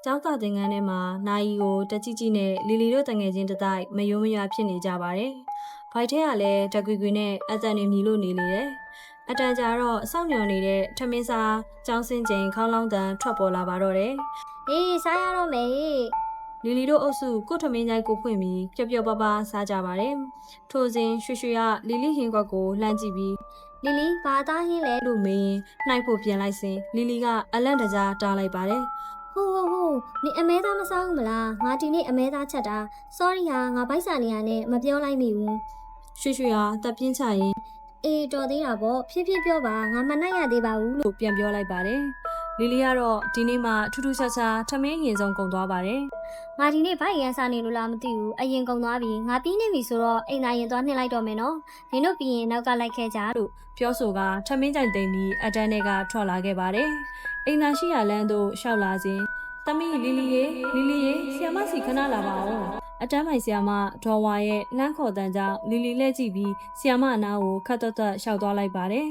ကျောင်းသားသင်ခန်းထဲမှာနိုင်ကိုတကြည့်ကြည့်နဲ့လီလီတို့တငယ်ချင်းတတိုက်မယိုးမရွာဖြစ်နေကြပါတယ်။ဖိုက်ထဲကလည်းတကွေကွေနဲ့အတန်နေမြည်လို့နေလေတယ်။အတန်ကြာတော့စောင့်မျှော်နေတဲ့ထမင်းစားကျောင်းစင်းချိန်ခေါင်းလောင်းတန်ထွက်ပေါ်လာပါတော့တယ်။ အေးစားရတော့မယ် လီလီတို့အုပ်စုကိုထမင်းကြိုက်ကိုဖွင့်ပြီးပျော်ပျော်ပါပါစားကြပါတယ်။ထိုစဉ်ရွှေရွှေကလီလီဟင်းကွက်ကိုလှမ်းကြည့်ပြီး လီလီဘာသားဟင်းလဲ လို့မေးရင်နှိုက်ဖို့ပြန်လိုက်စဉ်လီလီကအလန့်တကြားတားလိုက်ပါတယ်။ ဟိုနေအမဲသားမစားဘူးမလားငါဒီနေ့အမဲသားချက်တာ sorry ဟာငါဘိုက်စာနေရနဲ့မပြောလိုက်မိဘူး ရွှေရွှေဟာတပ်ပြင်းချရင် အေးတော်သေးတာပေါ့ဖြည်းဖြည်းပြောပါငါမနိုင်ရသေးပါဘူးလို့ လို့ပြန်ပြောလိုက်ပါတယ်။လီလီကတော့ဒီနေ့မှထူးထူးခြားခြားထမင်းရင်ဆုံးကုန်သွားပါတယ် ငါဒီနေ့ဘိုက်ရန်စားနေလို့လားမသိဘူးအရင်ကုန်သွားပြီငါပြီးနေပြီဆိုတော့အိမ်သားရင်သွားနှင်လိုက်တော့မယ်နော်နင်တို့ပြီးရင်နောက်ကလိုက်ခဲ့ကြ လို့ပြောဆိုကထမင်းကြိုင်သိမ့်ပြီးအတန်းထဲကထွက်လာခဲ့ပါတယ်။အိမ်သာရှိရလမ်းသို့ရှောက်လာစဉ်သမီးလီလီရေဆီယမစီခဏလာပါဦး။အတန်းပိုင်ဆီယမဒေါ်ဝါရဲ့လမ်းခေါ်တန်းကြောင့်လီလီလက်ကြည့်ပြီးဆီယမအနားကိုခတ်တွတ်ရှောက်သွားလိုက်ပါတယ်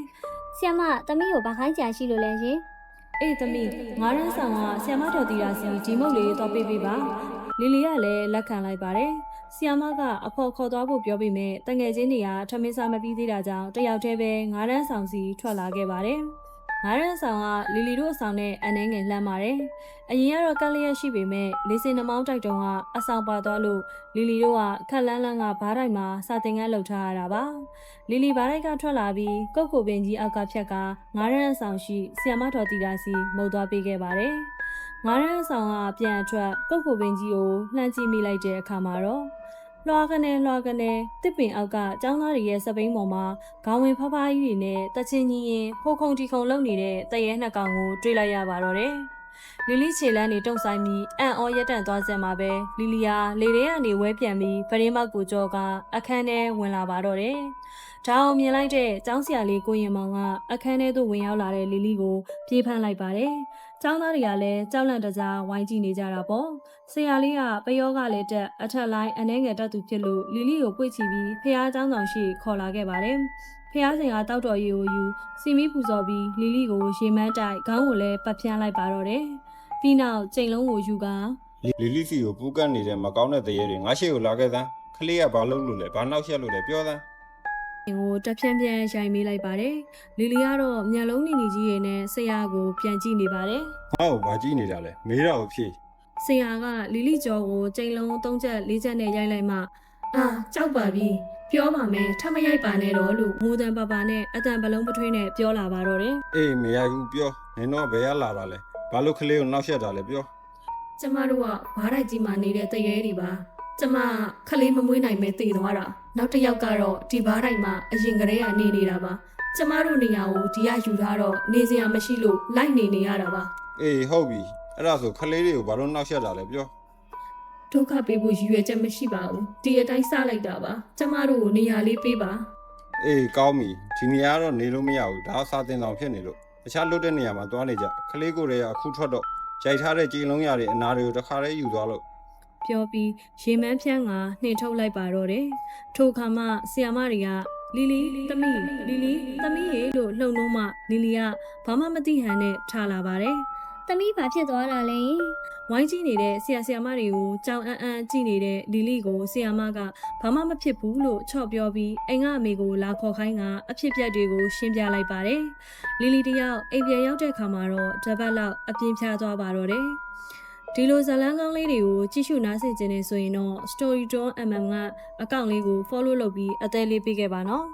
ဆရာမသမီးကိုဘာခိုင်းကြရှိလို့လဲရှင် ။အေးသမီးငါးရန်းဆောင်ကဆီယမတော်တီရာစီဒီမုတ်လေးတော့ပေးပေးပါ။လီလီကလည်းလက်ခံလိုက်ပါတယ်။ဆီယမကအဖော်ခေါ်သွားဖို့ပြောပေမဲ့တငယ်ချင်းတွေကထမင်းစားမပြီးသေးတာကြောင့်တယောက်တည်းပဲငါးရန်းဆောင်စီထွက်လာခဲ့ပါတယ်။ငါးရန်းဆောင်ကလီလီတို့အဆောင်နဲ့အနှဲငယ်လှမ်းပါတယ်။အရင်ကတော့ကက်လျက်ရှိပေမဲ့လေးစင်နှမောင်းတိုက်တုံးကအဆောင်ပါသွားလို့လီလီတို့ကခက်လန်းလန်းကဘားတိုင်းမှာစာတင်ခန်းလှုပ်ထားရတာပါ။လီလီဘားတိုက်ကထွက်လာပြီးကုတ်ကိုပင်ကြီးအောက်ကဖြတ်ကငါးရန်းဆောင်ရှိဆီယမတော်တီတာစီမှုတ်သွားပေးခဲ့ပါတယ်။ငါးရန်းဆောင်ကပြန်အထွက်ကုတ်ကိုပင်ကြီးကိုလှမ်းကြည့်မိလိုက်တဲ့အခါမှာတော့လွှာကနေတစ်ပင်အောက်ကចောင်းသားတွေရဲ့စပိန်ပေါ်မှာခေါင်းဝင်ဖဖားကြီးတွေနဲ့တချင်းကြီးရင်ဟိုခုံတီခုံလုံနေတဲ့တရဲနှစ်ကောင်ကိုတွေ့လိုက်ရပါတော့တယ်။လီလီခြေလန်းနေတုံဆိုင်ပြီးအန်အော်ရက်တန့်သွားစက်မှာပဲလီလီယာလေထဲကနေဝဲပြန်ပြီးပရင်းမောက်ကိုကြောကအခန်းထဲဝင်လာပါတော့တယ်။ဒါအောင်မြင်လိုက်တဲ့ចောင်းဆရာလေးကိုရင်မောင်ကအခန်းထဲသို့ဝင်ရောက်လာတဲ့လီလီကိုပြေးဖမ်းလိုက်ပါတယ်။ចောင်းသားတွေကလည်းကြောက်လန့်တကြားဝိုင်းကြည့်နေကြတာပေါ့။ဆရာလေးကပယောကလည်းတက်အထက်လိုင်းအနှဲငယ်တက်သူဖြစ်လို့လီလီကိုပွေ့ချပြီးဖះเจ้าဆောင်ရှိခေါ်လာခဲ့ပါတယ်။ဖះစင်ကတောက်တော်ရီကိုယူစီမီပူဇော်ပြီးလီလီကိုရေမန်းတိုက်ခေါင်းကိုလည်းပတ်ဖြန်းလိုက်ပါတော့တယ်။ပြီးနောက်ကျိန်လုံးကိုယူကလီလီစီကိုပူးကတ်နေတဲ့မကောင်းတဲ့တရေတွေငါရှိကိုလာခဲ့သမ်းခလေးကဘာလုပ်လို့လဲဘာနောက်ရက်လို့လဲပြောသမ်းကိုတဖြန်းဖြန်းရိုင်မေးလိုက်ပါတယ်။လီလီကတော့မျက်လုံးနီနီကြီးရည်နဲ့ဆရာကိုပြန်ကြည့်နေပါတယ်။ငါ့ကိုဘာကြည့်နေတာလဲမေးတာကိုဖြေ။ဆရာကလီလီကျော်ကိုကျိန်လုံး3ချက်4ချက်နဲ့ရိုက်လိုက်မှအာကြောက်ပါပြီ။ပြောပါမယ်ထမရိုက်ပါနဲ့တော့လို့ငိုတန်ပါပါနဲ့အတန်ပလုံးပထွေးနဲ့ပြောလာပါတော့တယ်။အေးမရိုက်ဘူးပြောနင်တော့ဘယ်ရလာတာလဲဘာလို့ခလေးကိုနောက်ရက်တာလဲပြောကျမတို့ကဘားတိုက်ကြီးမှနေတဲ့တရေတွေပါကျမခလေးမမွေးနိုင်မဲတည်သွားတာနောက်တစ်ယောက်ကတော့ဒီဘားတိုက်မှာအရင်ကတည်းကနေနေတာပါကျမတို့နေရာကိုဒီကယူထားတော့နေစရာမရှိလို့လိုက်နေရတာပါအေးဟုတ်ပြီအဲ့ဒါဆိုခလေးတွေကိုဘာလို့နောက်ရက်တာလဲပြောဒုက္ခပေးဖို့ရည်ရွယ်ချက်မရှိပါဘူးဒီအတိုင်းစလိုက်တာပါကျမတို့ကိုနေရာလေးပေးပါအေးကောင်းပြီဒီနေရာတော့နေလို့မရဘူးဒါစာတင်ဆောင်ဖြစ်နေလို့တခြားလွတ်တဲ့နေရာမှာသွားနေကြခလေးကိုလည်းအခုထွက်တော့ရိုက်ထားတဲ့ကြည်လုံးရတွေအနာတွေကိုတစ်ခါတည်းယူသွားလို့ပြောပြီးရေမန်းဖြန်းကနှင်ထုတ်လိုက်ပါတော့တယ်ထိုအခါမှဆီယာမတွေကလီလီသမီးရေလို့လှုံလုံးမှလီလီကဘာမှမသိဟန်နဲ့ထားလာပါတယ်သမီးဘာဖြစ်သွားတာလဲဝိုင်းကြည့်နေတဲ့ဆရာမတွေကိုကြောင်အန်းကြည့်နေတဲ့လီလီကိုဆရာမကဘာမှမဖြစ်ဘူးလို့ချော့ပြောပြီးအိမ်ကအမေကိုလာခေါ်ခိုင်းကအဖြစ်ပြက်တွေကိုရှင်းပြလိုက်ပါတယ်လီလီတယောက်အိမ်ပြန်ရောက်တဲ့ခါမှာတော့တပတ်လောက်အပြင်းဖြားသွားပါတော့တယ်ဒီလိုဇာတ်လမ်းကောင်းလေးတွေကိုကြည့်ရှုနားဆင်ကြနေဆိုရင်တော့ Story Tom MM ကအကောင့်လေးကို follow လုပ်ပြီးအသေးလေးပေးခဲ့ပါနော်